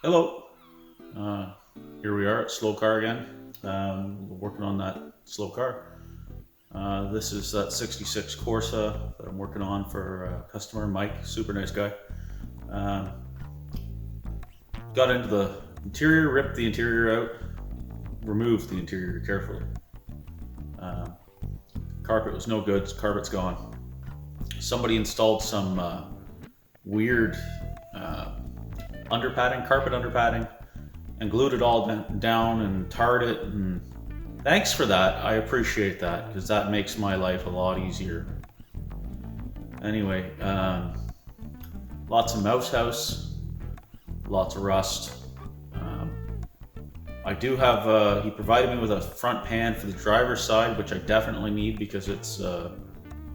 Hello. Uh, Here we are at Slow Car again. We're working on that slow car. This is that 66 Corsa that I'm working on for a customer, Mike, super nice guy. Um, Got into the interior, ripped the interior out, removed the interior carefully. Um, Carpet was no good, carpet's gone. Somebody installed some weird underpadding, carpet underpadding, and glued it all down and tarred it. And thanks for that. I appreciate that because that makes my life a lot easier. Anyway, lots of mouse house, lots of rust. I do have, he provided me with a front pan for the driver's side, which I definitely need because it's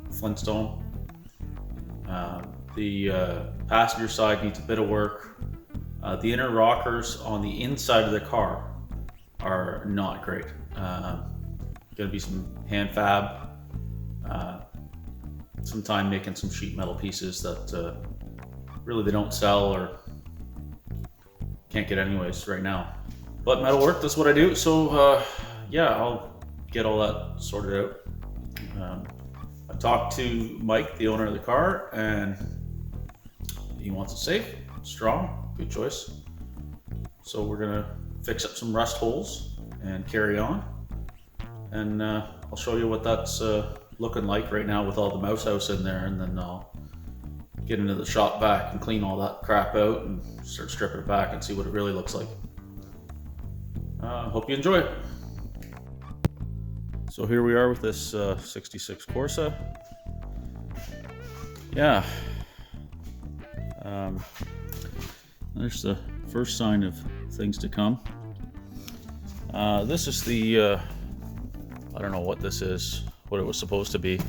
Flintstone. The passenger side needs a bit of work. The inner rockers on the inside of the car are not great. Gonna be some hand fab, some time making some sheet metal pieces that really they don't sell or can't get anyways right now. But metal work, that's what I do. So yeah, I'll get all that sorted out. I talked to Mike, the owner of the car, and he wants it safe, strong, good choice. So we're gonna fix up some rust holes and carry on. And I'll show you what that's looking like right now with all the mouse house in there, and then I'll get into the shop back and clean all that crap out and start stripping it back and see what it really looks like. Hope you enjoy it. So here we are with this 66 Corsa. Yeah. There's the first sign of things to come. This is the, I don't know what this is, what it was supposed to be,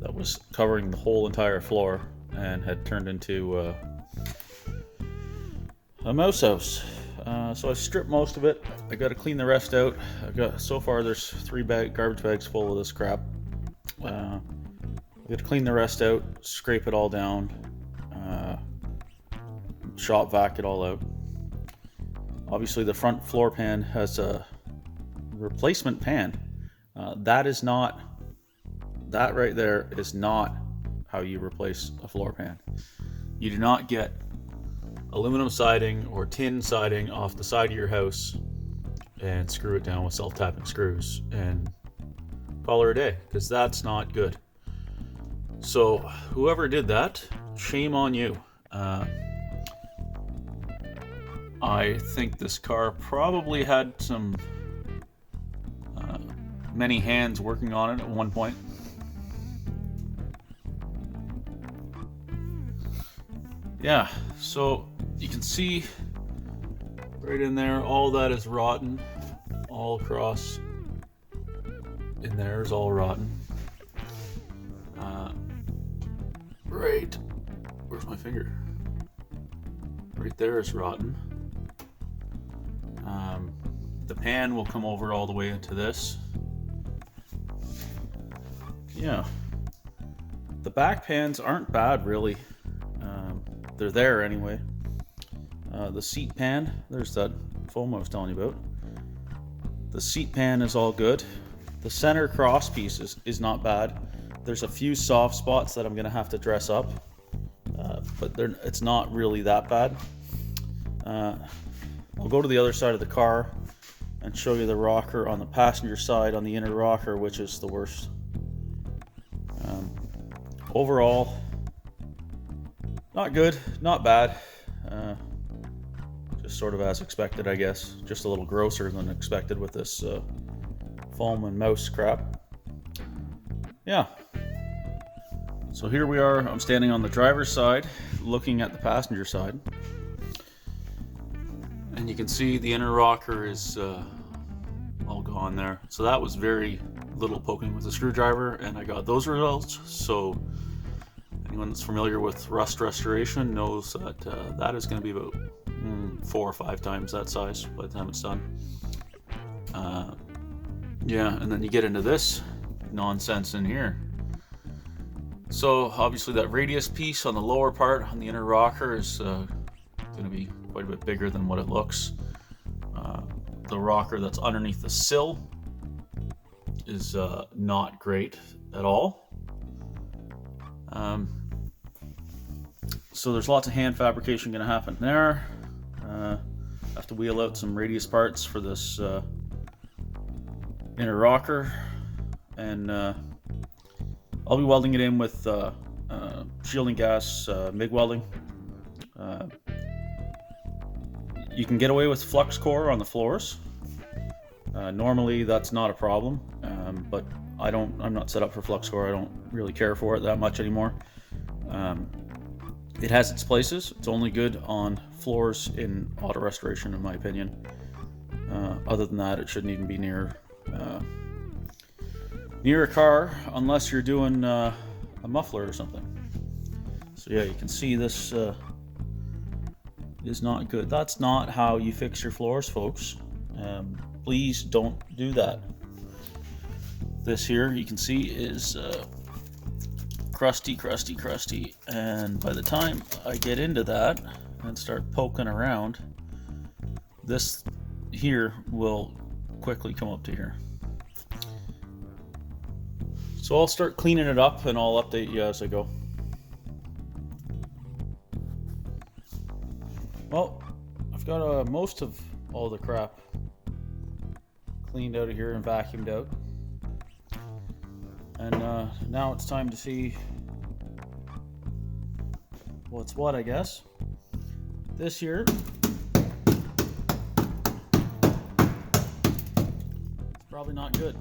that was covering the whole entire floor and had turned into a mouse house. So I stripped most of it. I got to clean the rest out. So far there's 3 garbage bags full of this crap. I got to clean the rest out, scrape it all down, shop vac it all out. Obviously the front floor pan has a replacement pan. That right there is not how you replace a floor pan. You do not get aluminum siding or tin siding off the side of your house and screw it down with self-tapping screws and call her a day, because that's not good. So whoever did that, shame on you. I think this car probably had some many hands working on it at one point. Yeah, so you can see right in there, all that is rotten. All across in there is all rotten. Right, where's my finger? Right there is rotten. The pan will come over all the way into this. Yeah, the back pans aren't bad really. They're there anyway. The seat pan, there's that foam I was telling you about. The seat pan is all good. The center cross piece is not bad. There's a few soft spots that I'm gonna have to dress up, but it's not really that bad. I'll go to the other side of the car and show you the rocker on the passenger side on the inner rocker, which is the worst. Overall, not good, not bad. Just sort of as expected, I guess. Just a little grosser than expected with this foam and mouse crap. Yeah. So here we are. I'm standing on the driver's side, looking at the passenger side. And you can see the inner rocker is all gone there. So that was very little poking with a screwdriver, and I got those results. So anyone that's familiar with rust restoration knows that that is going to be about 4 or 5 times that size by the time it's done. Yeah, and then you get into this nonsense in here. So obviously that radius piece on the lower part on the inner rocker is going to be quite a bit bigger than what it looks. The rocker that's underneath the sill is not great at all. So there's lots of hand fabrication going to happen there. Have to wheel out some radius parts for this inner rocker, and I'll be welding it in with shielding gas, MIG welding. You can get away with flux core on the floors. Normally that's not a problem, but I'm not set up for flux core. I don't really care for it that much anymore. It has its places. It's only good on floors in auto restoration, in my opinion. Other than that, it shouldn't even be near a car unless you're doing a muffler or something. So yeah, you can see this is not good. That's not how you fix your floors, folks. Please don't do that. This here, you can see, is crusty, and by the time I get into that and start poking around, this here will quickly come up to here. So I'll start cleaning it up and I'll update you as I go. Well, I've got most of all the crap cleaned out of here and vacuumed out. And now it's time to see what's what, I guess. This here, it's probably not good.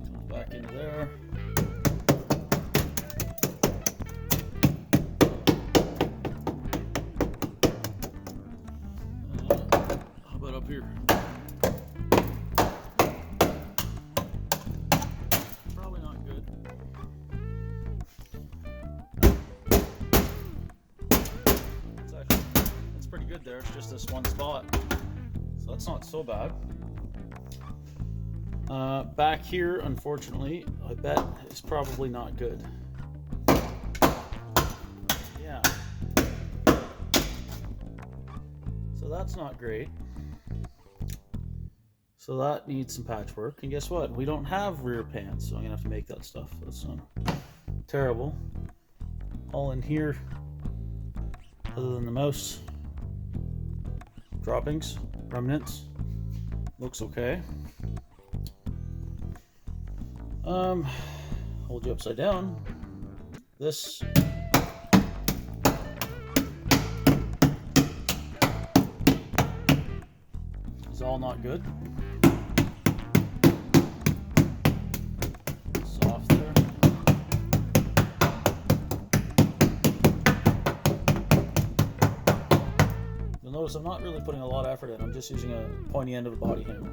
Comes back into there. How about up here? Good there, it's just this one spot, so that's not so bad. Back here, unfortunately, I bet is probably not good. Yeah, so that's not great. So that needs some patchwork, and guess what? We don't have rear pans, so I'm gonna have to make that stuff. That's terrible. All in here, other than the mouse droppings, remnants, looks okay. Hold you upside down. This is all not good. Soft there. You'll notice I'm not really putting a lot of effort in. I'm just using a pointy end of a body hammer.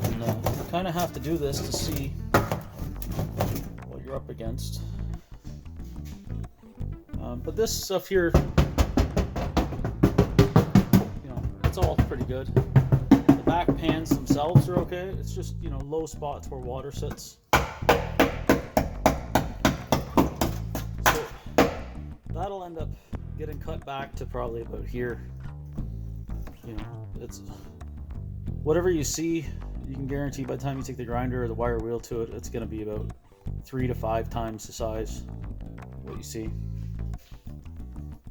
And you kind of have to do this to see what you're up against. But this stuff here, you know, it's all pretty good. The back pans themselves are okay. It's just, you know, low spots where water sits. So that'll end up getting cut back to probably about here. You know, it's whatever you see, you can guarantee by the time you take the grinder or the wire wheel to it, it's going to be about 3 to 5 times the size what you see.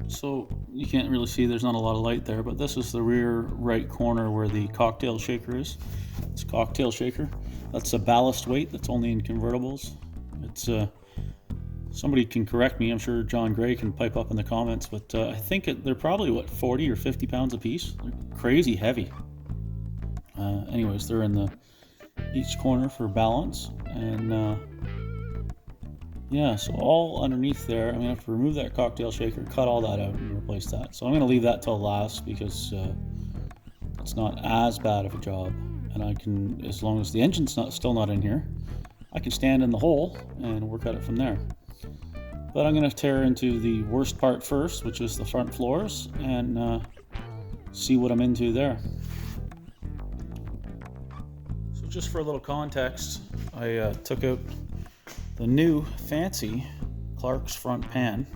So you can't really see, there's not a lot of light there, but this is the rear right corner where the cocktail shaker is. It's a cocktail shaker. That's a ballast weight that's only in convertibles. It's somebody can correct me. I'm sure John Gray can pipe up in the comments, but I think they're probably, what, 40 or 50 pounds a piece? They're crazy heavy. Anyways, they're in each corner for balance, and yeah, so all underneath there, I'm going to have to remove that cocktail shaker, cut all that out, and replace that. So I'm going to leave that till last because it's not as bad of a job, and I can, as long as the engine's still not in here, I can stand in the hole and work at it from there. But I'm going to tear into the worst part first, which is the front floors, and see what I'm into there. So just for a little context, I took out the new fancy Clark's front pan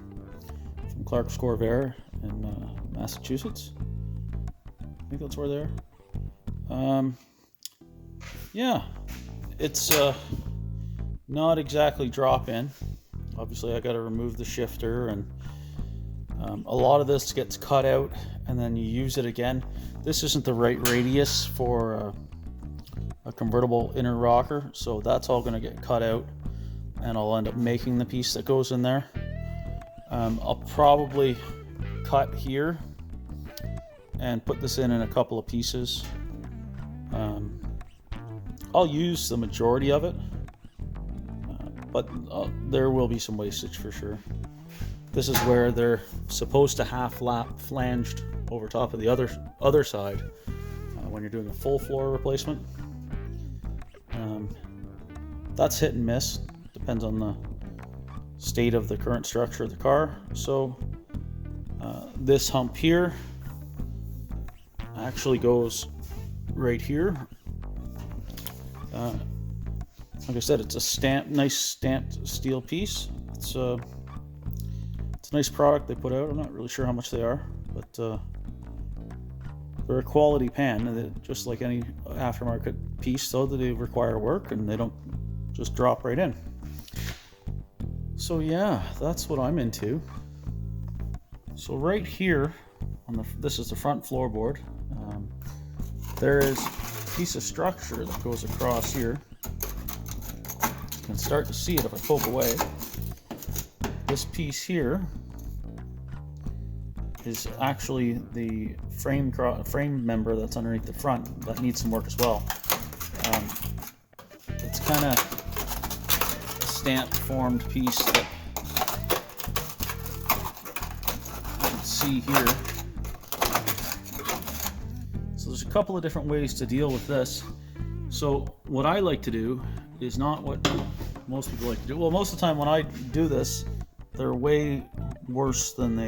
from Clark's Corvair in Massachusetts. I think that's where they are. Yeah, it's not exactly drop-in. Obviously, I got to remove the shifter, and a lot of this gets cut out, and then you use it again. This isn't the right radius for a convertible inner rocker, so that's all going to get cut out, and I'll end up making the piece that goes in there. I'll probably cut here and put this in a couple of pieces. I'll use the majority of it, but there will be some wastage for sure. This is where they're supposed to half lap flanged over top of the other side when you're doing a full floor replacement. That's hit and miss, depends on the state of the current structure of the car. So this hump here actually goes right here. Like I said, it's a nice stamped steel piece. It's a nice product they put out. I'm not really sure how much they are, but they're a quality pan, and just like any aftermarket piece, though, they require work and they don't just drop right in. So yeah, that's what I'm into. So right here on this is the front floorboard. There is a piece of structure that goes across here. You can start to see it if I poke away. This piece here is actually the frame member that's underneath the front that needs some work as well. It's kind of a stamp formed piece that you can see here. So there's a couple of different ways to deal with this. So what I like to do is not what most people like to do. Well, most of the time when I do this, they're way worse than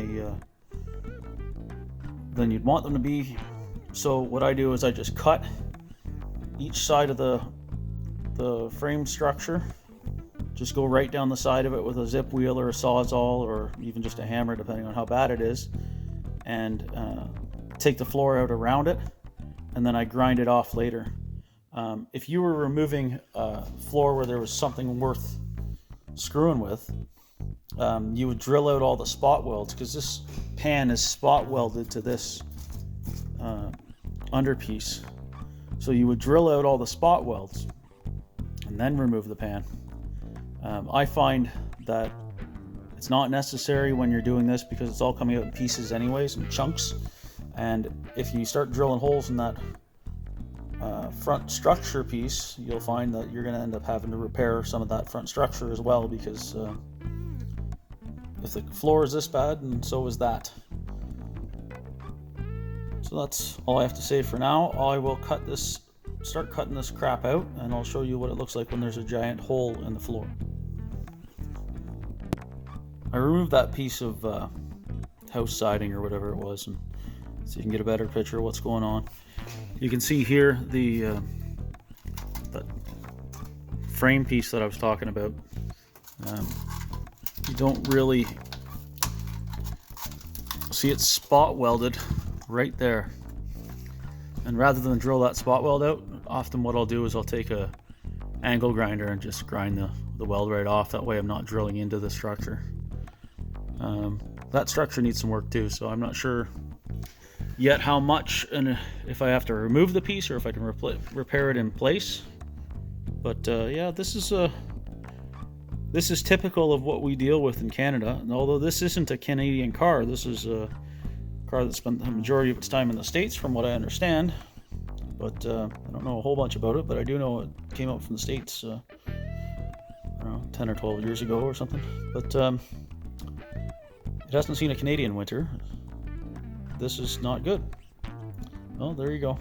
you'd want them to be. So what I do is I just cut each side of the frame structure, just go right down the side of it with a zip wheel or a sawzall or even just a hammer, depending on how bad it is, and take the floor out around it, and then I grind it off later. If you were removing a floor where there was something worth screwing with, you would drill out all the spot welds, because this pan is spot welded to this underpiece. So you would drill out all the spot welds and then remove the pan. I find that it's not necessary when you're doing this, because it's all coming out in pieces anyways, in chunks. And if you start drilling holes in that front structure piece, you'll find that you're going to end up having to repair some of that front structure as well, because if the floor is this bad, and so is that. So that's all I have to say for now. I will start cutting this crap out, and I'll show you what it looks like when there's a giant hole in the floor. I removed that piece of house siding or whatever it was, and so you can get a better picture of what's going on. You can see here that frame piece that I was talking about. You don't really see it spot welded right there, and rather than drill that spot weld out, often what I'll do is I'll take a angle grinder and just grind the weld right off. That way I'm not drilling into the structure. That structure needs some work too, so I'm not sure yet how much, and if I have to remove the piece or if I can repair it in place. But yeah, this is typical of what we deal with in Canada. And although this isn't a Canadian car, this is a car that spent the majority of its time in the States, from what I understand. But I don't know a whole bunch about it, but I do know it came out from the States, I don't know, 10 or 12 years ago or something. But it hasn't seen a Canadian winter. This is not good. Well, there you go.